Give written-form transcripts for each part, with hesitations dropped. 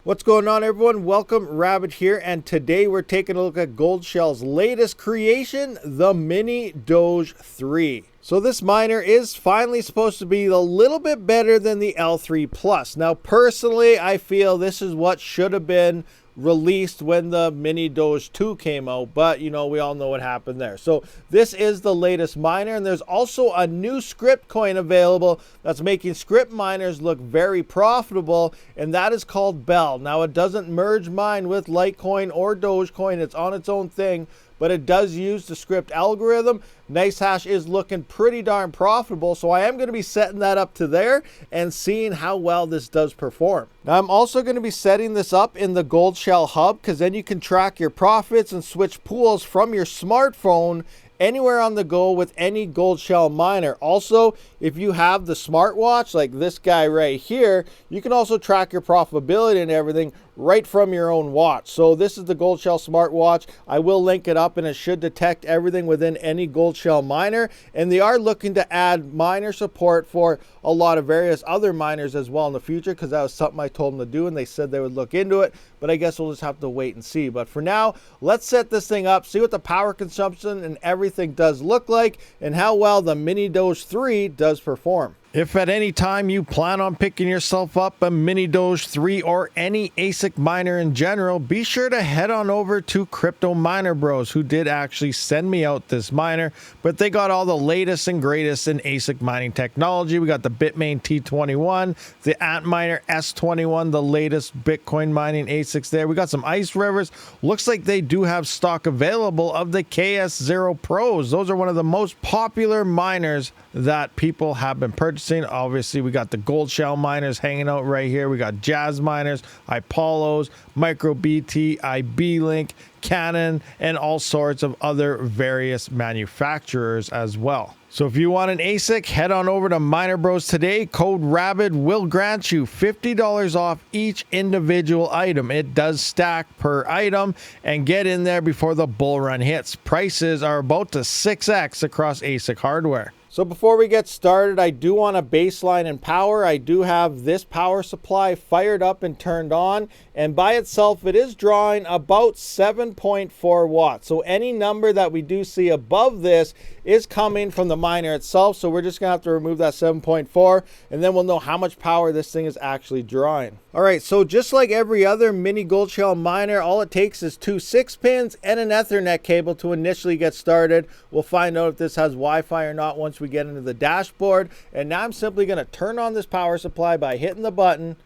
What's going on, everyone? Welcome, Rabid here, and today we're taking a look at Goldshell's latest creation, the mini-doge 3. So this miner is finally supposed to be a little bit better than the L3 Plus. Now, personally, I feel this is what should have been released when the mini-doge 2 came out, but you know, we all know what happened there. So this is the latest miner, and there's also a new Scrypt coin available that's making Scrypt miners look very profitable, and that is called Bell. Now, it doesn't merge mine with Litecoin or Dogecoin. It's on its own thing, but it does use the Scrypt algorithm. NiceHash is looking pretty darn profitable, so I am going to be setting that up to there and seeing how well this does perform. Now, I'm also going to be setting this up in the Goldshell hub, because then you can track your profits and switch pools from your smartphone anywhere on the go with any Goldshell miner. Also, if you have the smartwatch like this guy right here, you can also track your profitability and everything right from your own watch. So this is the Goldshell smartwatch. I will link it up, and it should detect everything within any Goldshell miner, and they are looking to add miner support for a lot of various other miners as well in the future, because that was something I told them to do, and they said they would look into it, but I guess we'll just have to wait and see. But for now, let's set this thing up, see what the power consumption and everything does look like, and how well the mini-doge 3 does perform. If at any time you plan on picking yourself up a mini-doge 3 or any ASIC miner in general, be sure to head on over to Crypto Miner Bros, who did actually send me out this miner, but they got all the latest and greatest in ASIC mining technology. We got the Bitmain T21, the Antminer S21, the latest Bitcoin mining ASICs there. We got some Ice Rivers. Looks like they do have stock available of the KS0 Pros. Those are one of the most popular miners that people have been purchasing. Obviously, we got the Goldshell miners hanging out right here. We got Jazz miners, Apollos, MicroBT, IB-Link, Canon, and all sorts of other various manufacturers as well. So if you want an ASIC, head on over to Miner Bros today. Code RABID will grant you $50 off each individual item. It does stack per item, and get in there before the bull run hits. Prices are about to 6x across ASIC hardware. So before we get started, I do want a baseline in power. I do have this power supply fired up and turned on, and by itself it is drawing about 7.4 watts. So any number that we do see above this is coming from the miner itself. So we're just gonna have to remove that 7.4, and then we'll know how much power this thing is actually drawing. All right, so just like every other mini Goldshell miner, all it takes is 2 6-pins and an Ethernet cable to initially get started. We'll find out if this has Wi-Fi or not once we get into the dashboard. And now I'm simply going to turn on this power supply by hitting the button,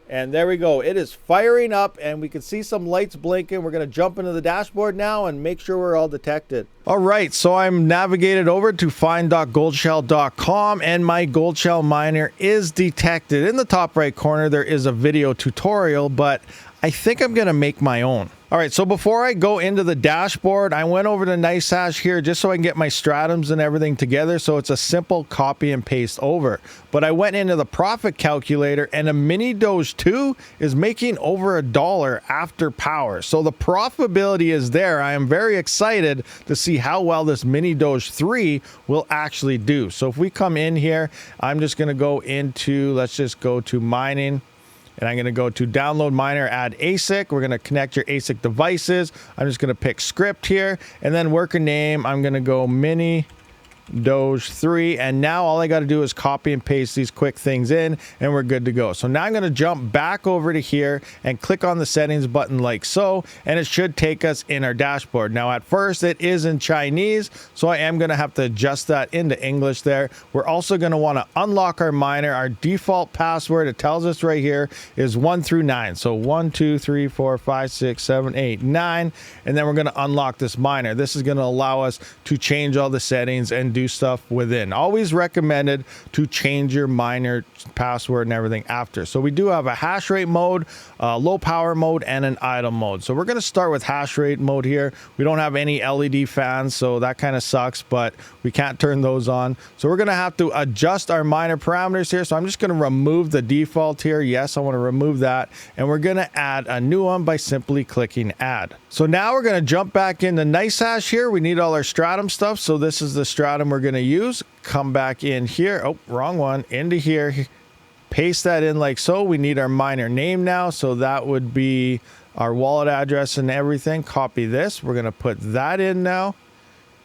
and there we go. It is firing up, and we can see some lights blinking. We're going to jump into the dashboard now and make sure we're all detected. All right, so I'm navigated over to find.goldshell.com, and my Goldshell miner is detected. In the top right corner, there is a video tutorial, but I think I'm going to make my own. All right, so before I go into the dashboard, I went over to NiceHash here just so I can get my stratums and everything together, so it's a simple copy and paste over. But I went into the profit calculator, and a mini-doge 2 is making over $1 after power. So the profitability is there. I am very excited to see how well this mini-doge 3 will actually do. So if we come in here, I'm just going to go into, let's just go to mining. And I'm going to go to download miner, add ASIC. We're going to connect your ASIC devices. I'm just going to pick Scrypt here, and then worker name. I'm going to go mini-doge 3, and now all I got to do is copy and paste these quick things in, and we're good to go. So now I'm going to jump back over to here and click on the settings button like so, and it should take us in our dashboard. Now at first it is in Chinese, so I am going to have to adjust that into English there. We're also going to want to unlock our miner. Our default password, it tells us right here, is 1 through 9. So 1 2 3 4 5 6 7 8 9, and then we're going to unlock this miner. This is going to allow us to change all the settings and do stuff within. Always recommended to change your miner password and everything after. So we do have a hash rate mode, low power mode, and an idle mode. So we're going to start with hash rate mode here. We don't have any LED fans, so that kind of sucks, but we can't turn those on. So we're going to have to adjust our miner parameters here. So I'm just going to remove the default here. Yes, I want to remove that. And we're going to add a new one by simply clicking add. So now we're going to jump back into NiceHash here. We need all our stratum stuff. So this is the stratum we're going to use. Come back in here. Oh, wrong one. Into here. paste that in like so. We need our miner name now, so that would be our wallet address and everything. Copy this. We're going to put that in now.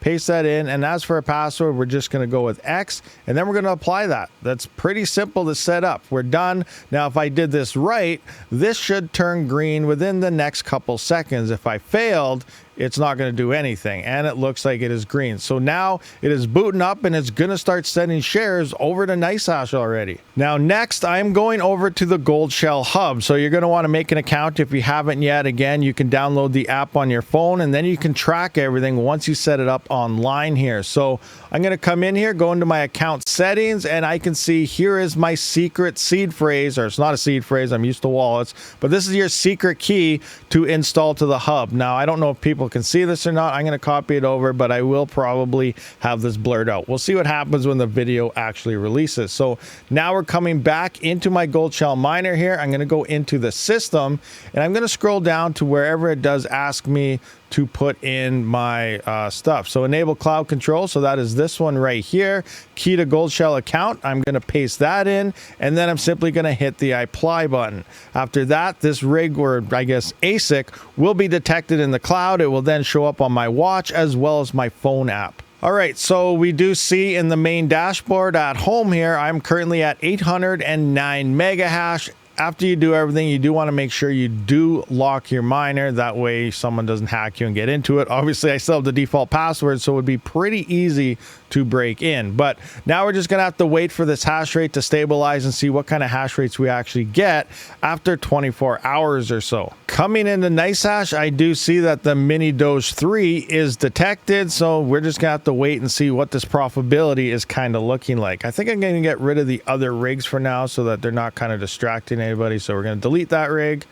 Paste that in, and as for a password, we're just going to go with X, and then we're going to apply that. That's pretty simple to set up. We're done. Now, if I did this right, this should turn green within the next couple seconds. If I failed, it's not going to do anything, and it looks like it is green. So now it is booting up, and it's going to start sending shares over to NiceHash already. Now next, I'm going over to the Gold Shell Hub. So you're going to want to make an account if you haven't yet. Again, you can download the app on your phone, and then you can track everything once you set it up online here. So I'm going to come in here, go into my account settings, and I can see here is my secret seed phrase, or it's not a seed phrase, I'm used to wallets, but this is your secret key to install to the hub. Now, I don't know if people can see this or not. I'm going to copy it over, but I will probably have this blurred out. We'll see what happens when the video actually releases. So now we're coming back into my Gold Shell miner here. I'm going to go into the system, and I'm going to scroll down to wherever it does ask me to put in my stuff. So enable cloud control. So that is this one right here. Key to Gold Shell account. I'm going to paste that in, and then I'm simply going to hit the apply button. After that, this rig, or I guess ASIC, will be detected in the cloud. It will then show up on my watch as well as my phone app. All right, so we do see in the main dashboard at home here, I'm currently at 809 mega hash. After you do everything, you do want to make sure you do lock your miner. That way someone doesn't hack you and get into it. Obviously, I still have the default password, so it would be pretty easy to break in. But now we're just going to have to wait for this hash rate to stabilize and see what kind of hash rates we actually get after 24 hours or so. Coming into NiceHash, I do see that the mini-doge 3 is detected, so we're just going to have to wait and see what this profitability is kind of looking like. I think I'm going to get rid of the other rigs for now so that they're not kind of distracting anybody. So we're going to delete that rig,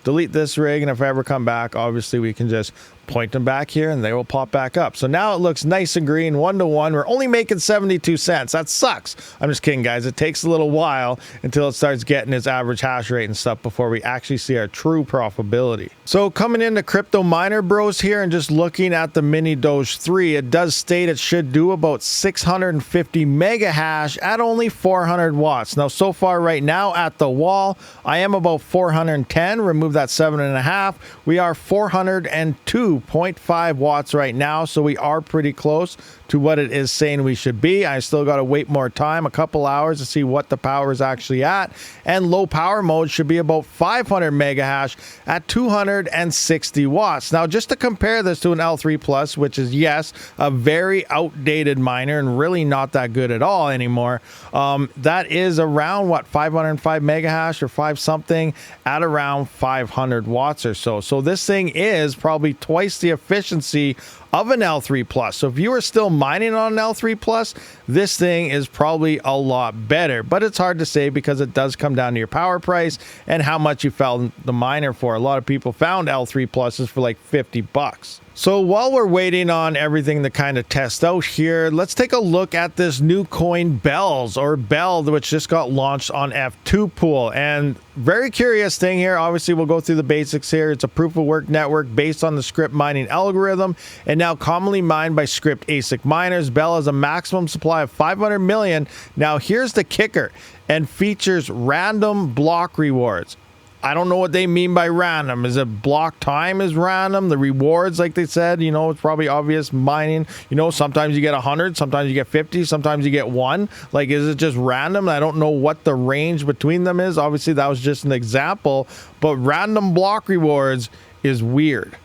delete this rig, and if I ever come back, obviously we can just point them back here and they will pop back up. So now it looks nice and green, 1-to-1. We're only making 72 cents. That sucks. I'm just kidding, guys. It takes a little while until it starts getting its average hash rate and stuff before we actually see our true profitability. So coming into Crypto Miner Bros here and just looking at the mini-doge 3, it does state it should do about 650 mega hash at only 400 watts. Now, so far right now at the wall, I am about 410. Remove that 7.5. We are 402.5 watts right now, so we are pretty close to what it is saying we should be. I still got to wait more time, a couple hours, to see what the power is actually at. And low power mode should be about 500 mega hash at 260 watts. Now, just to compare this to an L3 Plus, which is, yes, a very outdated miner and really not that good at all anymore, that is around, what, 505 mega hash or 5 something at around 500 watts or so. So this thing is probably twice the efficiency of an L3 Plus. So if you are still mining on an L3 Plus, this thing is probably a lot better, but it's hard to say because it does come down to your power price and how much you found the miner for. A lot of people found L3 Pluses for like 50 bucks. So while we're waiting on everything to kind of test out here, let's take a look at this new coin Bells, or Bell, which just got launched on F2 Pool. And very curious thing here. Obviously, we'll go through the basics here. It's a proof of work network based on the Scrypt mining algorithm and now commonly mined by Scrypt ASIC miners. Bell has a maximum supply of 500 million. Now, here's the kicker, and features random block rewards. I don't know what they mean by random. Is it block time is random? The rewards, like they said, you know, it's probably obvious mining. You know, sometimes you get 100, sometimes you get 50, sometimes you get 1. Like, is it just random? I don't know what the range between them is. Obviously, that was just an example, but random block rewards is weird.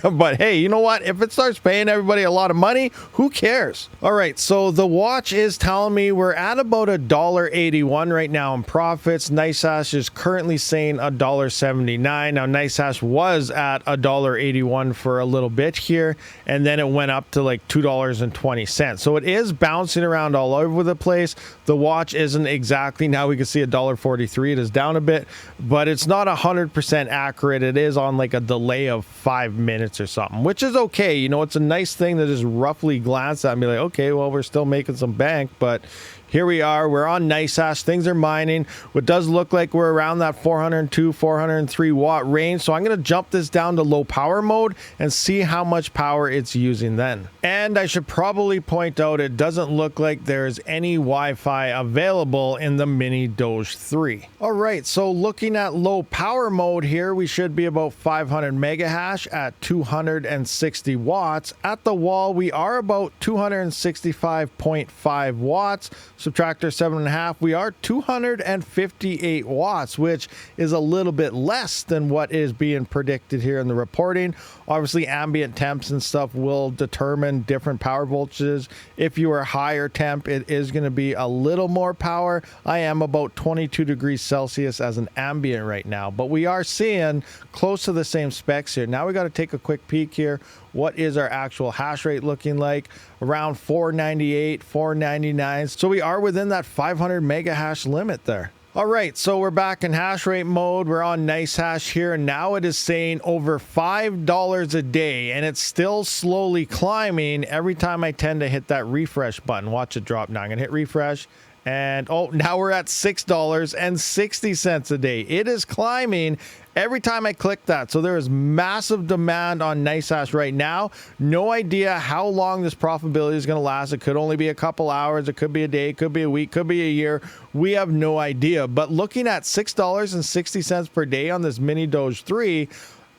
But hey, you know what? If it starts paying everybody a lot of money, who cares? All right, so the watch is telling me we're at about $1.81 right now in profits. NiceHash is currently saying $1.79. Now, NiceHash was at $1.81 for a little bit here, and then it went up to like $2.20. So it is bouncing around all over the place. The watch isn't exactly, now we can see $1.43. It is down a bit, but it's not 100% accurate. It is on like a delay of 5 minutes or something, which is okay. You know, it's a nice thing to just roughly glance at and be like, okay, well, we're still making some bank, but Here we are, we're on NiceHash, things are mining. What does look like we're around that 402, 403 watt range. So I'm gonna jump this down to low power mode and see how much power it's using then. And I should probably point out, it doesn't look like there's any Wi-Fi available in the mini-doge 3. All right, so looking at low power mode here, we should be about 500 mega hash at 260 watts. At the wall, we are about 265.5 watts. Subtractor 7.5, we are 258 watts, which is a little bit less than what is being predicted here in the reporting. Obviously, ambient temps and stuff will determine different power voltages. If you are higher temp, it is going to be a little more power. I am about 22 degrees Celsius as an ambient right now, but we are seeing close to the same specs here. Now we got to take a quick peek here. What is our actual hash rate looking like? Around 498, 499. So we are within that 500 mega hash limit there. All right, so we're back in hash rate mode. We're on NiceHash here, and now it is saying over $5 a day, and it's still slowly climbing every time I tend to hit that refresh button. Watch it drop now. I'm gonna hit refresh. And oh, now we're at $6.60 a day. It is climbing every time I click that. So there is massive demand on NiceHash right now. No idea how long this profitability is going to last. It could only be a couple hours. It could be a day. It could be a week. Could be a year. We have no idea. But looking at $6.60 per day on this mini-doge 3,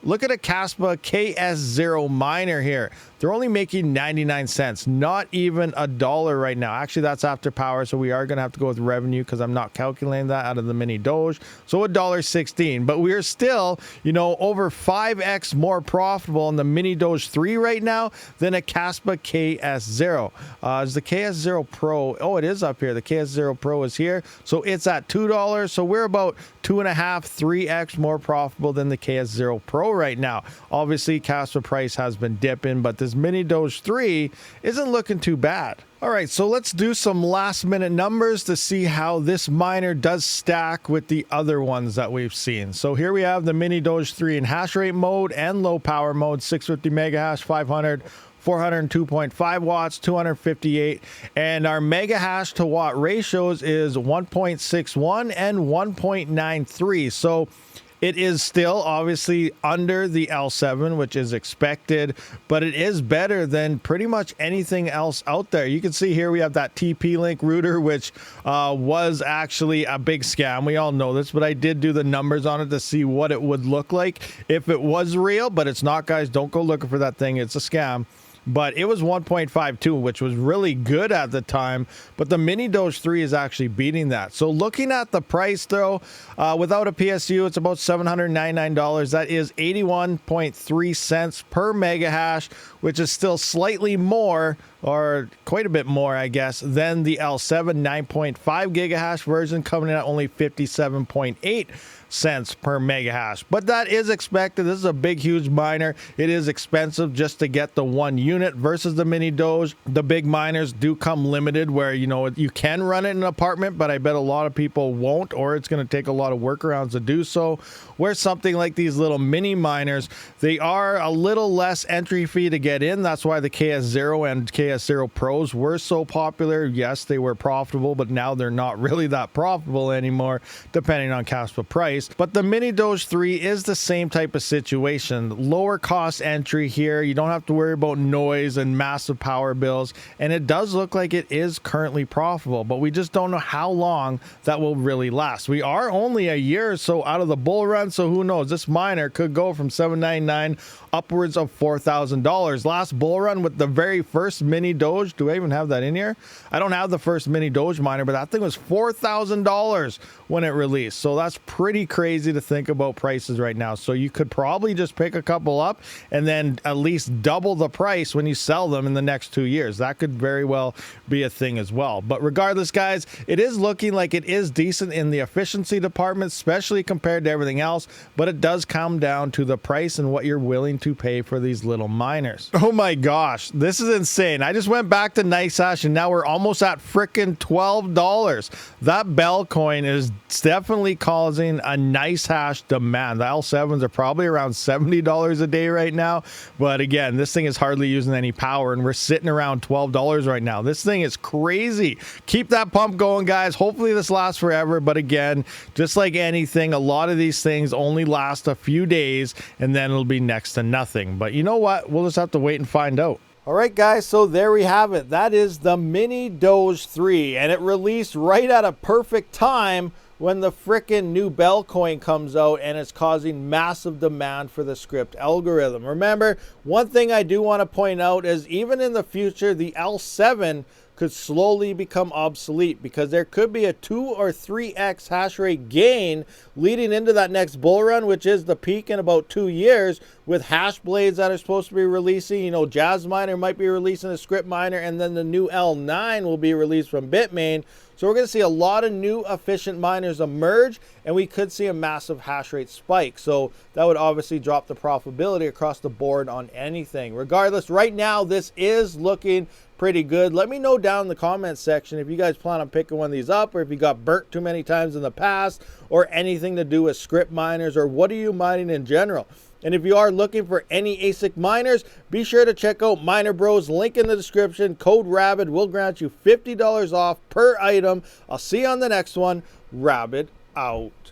look at a Kaspa KS0 miner here. They're only making 99 cents, not even $1 right now. Actually, that's after power, so we are going to have to go with revenue because I'm not calculating that out of the mini-doge. So $1.16, but we are still, you know, over 5x more profitable in the mini-doge 3 right now than a Kaspa KS0. Is the KS0 Pro? Oh, it is up here. The KS0 Pro is here, so it's at $2. So we're about 2.5, 3x more profitable than the KS0 Pro right now. Obviously, Kaspa price has been dipping, but this mini-doge 3 isn't looking too bad. All right, so let's do some last minute numbers to see how this miner does stack with the other ones that we've seen. So here we have the mini-doge 3 in hash rate mode and low power mode, 650 mega hash, 500, 402.5 watts, 258, and our mega hash to watt ratios is 1.61 and 1.93. So it is still obviously under the L7, which is expected, but it is better than pretty much anything else out there. You can see here we have that TP-Link router, which was actually a big scam. We all know this, but I did do the numbers on it to see what it would look like if it was real, but it's not, guys. Don't go looking for that thing. It's a scam. But it was 1.52, which was really good at the time. But the mini-doge 3 is actually beating that. So looking at the price, though, without a PSU, it's about $799. That is 81.3 cents per mega hash, which is still slightly more, or quite a bit more, I guess, than the L7 9.5 gigahash version, coming in at only 57.8 cents per mega hash. But that is expected. This is a big, huge miner. It is expensive just to get the one unit versus the mini-doge. The big miners do come limited where, you know, you can run it in an apartment, but I bet a lot of people won't, or it's going to take a lot of workarounds to do so. Where something like these little mini miners, they are a little less entry fee to get in. That's why the KS0 and KS0 Pros were so popular. Yes, they were profitable, but now they're not really that profitable anymore, depending on Kaspa price. But the mini-doge 3 is the same type of situation. Lower cost entry here. You don't have to worry about noise and massive power bills. And it does look like it is currently profitable, but we just don't know how long that will really last. We are only a year or so out of the bull run, so who knows? This miner could go from $799 upwards of $4,000. Last bull run with the very first mini-doge. Do I even have that in here? I don't have the first mini-doge miner, but that thing was $4,000 when it released. So that's pretty crazy to think about prices right now. So you could probably just pick a couple up and then at least double the price when you sell them in the next 2 years. That could very well be a thing as well. But regardless, guys, it is looking like it is decent in the efficiency department, especially compared to everything else. But it does come down to the price and what you're willing to pay for these little miners. Oh my gosh, this is insane. I just went back to NiceHash and now we're almost at frickin' $12. That Bell coin is definitely causing a nice hash demand. The L7s are probably around $70 a day right now, but again, this thing is hardly using any power, and we're sitting around $12 right now. This thing is crazy. Keep that pump going, guys. Hopefully this lasts forever, but again, just like anything, a lot of these things only last a few days, and then it'll be next to nothing. But you know what? We'll just have to wait and find out. All right, guys, so there we have it. That is the mini-doge 3, and it released right at a perfect time when the frickin' new Bell coin comes out, and it's causing massive demand for the Scrypt algorithm. Remember, one thing I do want to point out is even in the future, the L7 could slowly become obsolete, because there could be a 2 or 3x hash rate gain leading into that next bull run, which is the peak in about 2 years, with hash blades that are supposed to be releasing. You know, Jazz Miner might be releasing a Scrypt miner, and then the new L9 will be released from Bitmain. So we're going to see a lot of new efficient miners emerge, and we could see a massive hash rate spike. So that would obviously drop the profitability across the board on anything. Regardless, right now this is looking pretty good. Let me know down in the comments section if you guys plan on picking one of these up, or if you got burnt too many times in the past, or anything to do with Scrypt miners, or what are you mining in general. And if you are looking for any ASIC miners, be sure to check out Miner Bros. Link in the description. Code Rabid will grant you $50 off per item. I'll see you on the next one. Rabid out.